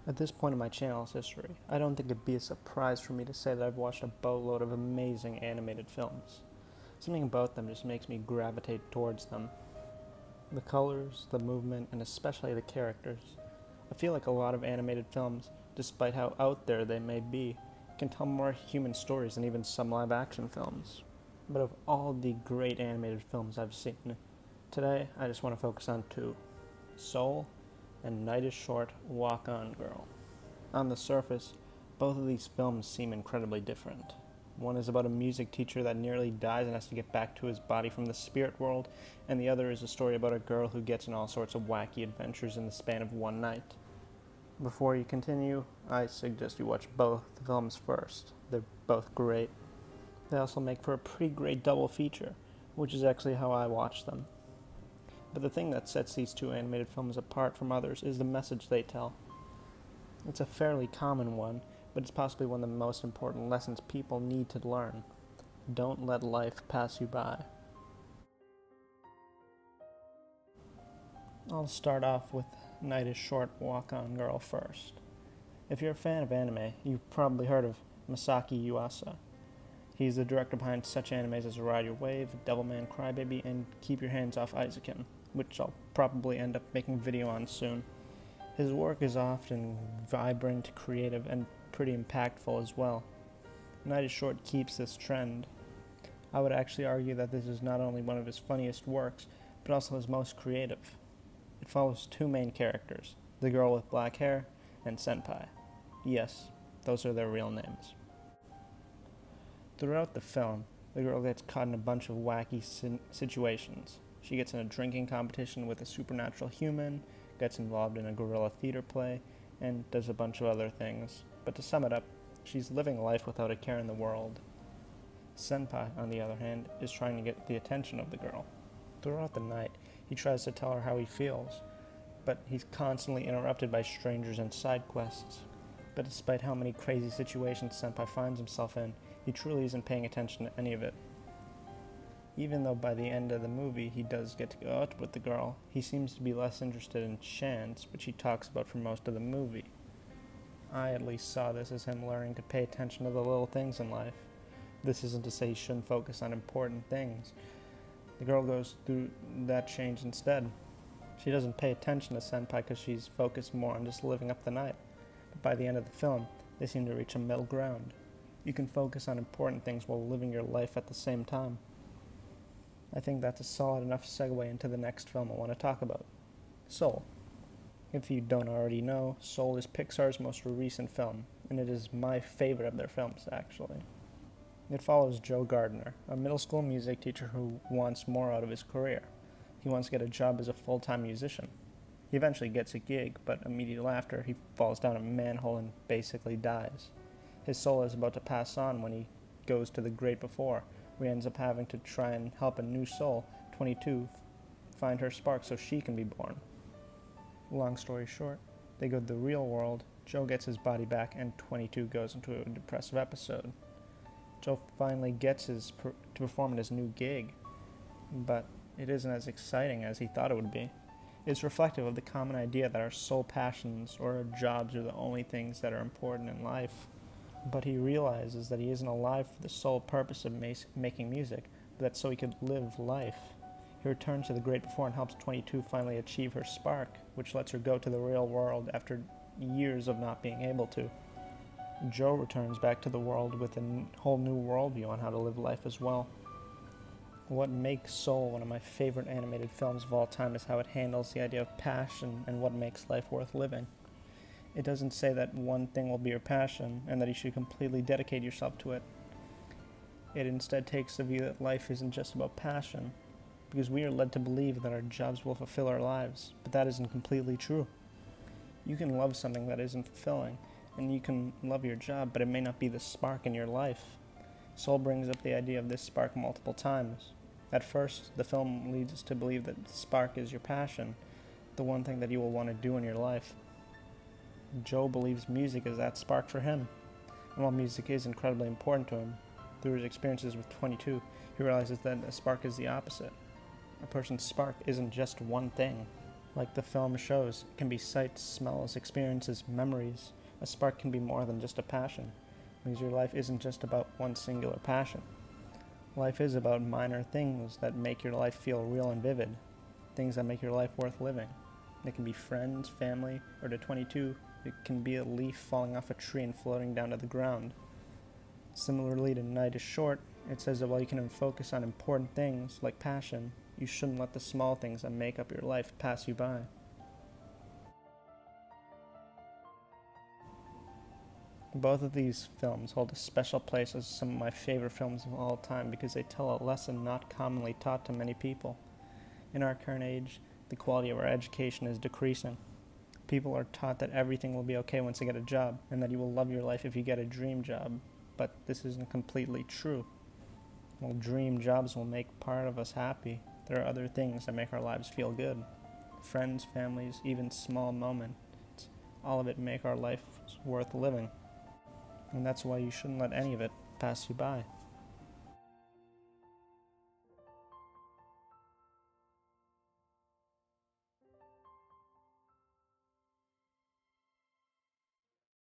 At this point in my channel's history, I don't think it'd be a surprise for me to say that I've watched a boatload of amazing animated films. Something about them just makes me gravitate towards them. The colors, the movement, and especially the characters. I feel like a lot of animated films, despite how out there they may be, can tell more human stories than even some live-action films. But of all the great animated films I've seen, today I just want to focus on two: Soul and Night is Short, Walk On Girl. On the surface, both of these films seem incredibly different. One is about a music teacher that nearly dies and has to get back to his body from the spirit world, and the other is a story about a girl who gets in all sorts of wacky adventures in the span of one night. Before you continue, I suggest you watch both the films first. They're both great. They also make for a pretty great double feature, which is actually how I watch them. But the thing that sets these two animated films apart from others is the message they tell. It's a fairly common one, but it's possibly one of the most important lessons people need to learn. Don't let life pass you by. I'll start off with Night is Short, Walk On Girl first. If you're a fan of anime, you've probably heard of Masaki Yuasa. He's the director behind such animes as Ride Your Wave, Devilman Crybaby, and Keep Your Hands Off Isaacin, which I'll probably end up making a video on soon. His work is often vibrant, creative, and pretty impactful as well. Night is Short keeps this trend. I would actually argue that this is not only one of his funniest works, but also his most creative. It follows two main characters, the girl with black hair and Senpai. Yes, those are their real names. Throughout the film, the girl gets caught in a bunch of wacky situations. She gets in a drinking competition with a supernatural human, gets involved in a guerrilla theater play, and does a bunch of other things. But to sum it up, she's living life without a care in the world. Senpai, on the other hand, is trying to get the attention of the girl. Throughout the night, he tries to tell her how he feels, but he's constantly interrupted by strangers and side quests. But despite how many crazy situations Senpai finds himself in, he truly isn't paying attention to any of it. Even though by the end of the movie he does get to go out with the girl, he seems to be less interested in chance, which he talks about for most of the movie. I at least saw this as him learning to pay attention to the little things in life. This isn't to say he shouldn't focus on important things. The girl goes through that change instead. She doesn't pay attention to Senpai because she's focused more on just living up the night. But by the end of the film, they seem to reach a middle ground. You can focus on important things while living your life at the same time. I think that's a solid enough segue into the next film I want to talk about, Soul. If you don't already know, Soul is Pixar's most recent film, and it is my favorite of their films, actually. It follows Joe Gardner, a middle school music teacher who wants more out of his career. He wants to get a job as a full-time musician. He eventually gets a gig, but immediately after, he falls down a manhole and basically dies. His soul is about to pass on when he goes to the great before, where he ends up having to try and help a new soul, 22, find her spark so she can be born. Long story short, they go to the real world, Joe gets his body back, and 22 goes into a depressive episode. Joe finally gets to perform at his new gig, but it isn't as exciting as he thought it would be. It's reflective of the common idea that our sole passions or our jobs are the only things that are important in life. But he realizes that he isn't alive for the sole purpose of making music, but that's so he could live life. He returns to the great before and helps 22 finally achieve her spark, which lets her go to the real world after years of not being able to. Joe returns back to the world with a whole new worldview on how to live life as well. What makes Soul one of my favorite animated films of all time is how it handles the idea of passion and what makes life worth living. It doesn't say that one thing will be your passion and that you should completely dedicate yourself to it. It instead takes the view that life isn't just about passion, because we are led to believe that our jobs will fulfill our lives, but that isn't completely true. You can love something that isn't fulfilling, and you can love your job, but it may not be the spark in your life. Soul brings up the idea of this spark multiple times. At first, the film leads us to believe that the spark is your passion, the one thing that you will want to do in your life. Joe believes music is that spark for him, and while music is incredibly important to him, through his experiences with 22, he realizes that a spark is the opposite. A person's spark isn't just one thing. Like the film shows, it can be sights, smells, experiences, memories. A spark can be more than just a passion, because your life isn't just about one singular passion. Life is about minor things that make your life feel real and vivid, things that make your life worth living. It can be friends, family, or to 22, it can be a leaf falling off a tree and floating down to the ground. Similarly to Night is Short, it says that while you can focus on important things like passion, you shouldn't let the small things that make up your life pass you by. Both of these films hold a special place as some of my favorite films of all time because they tell a lesson not commonly taught to many people. In our current age, the quality of our education is decreasing. People are taught that everything will be okay once they get a job, and that you will love your life if you get a dream job. But this isn't completely true. While dream jobs will make part of us happy, there are other things that make our lives feel good. Friends, families, even small moments. All of it make our life worth living. And that's why you shouldn't let any of it pass you by.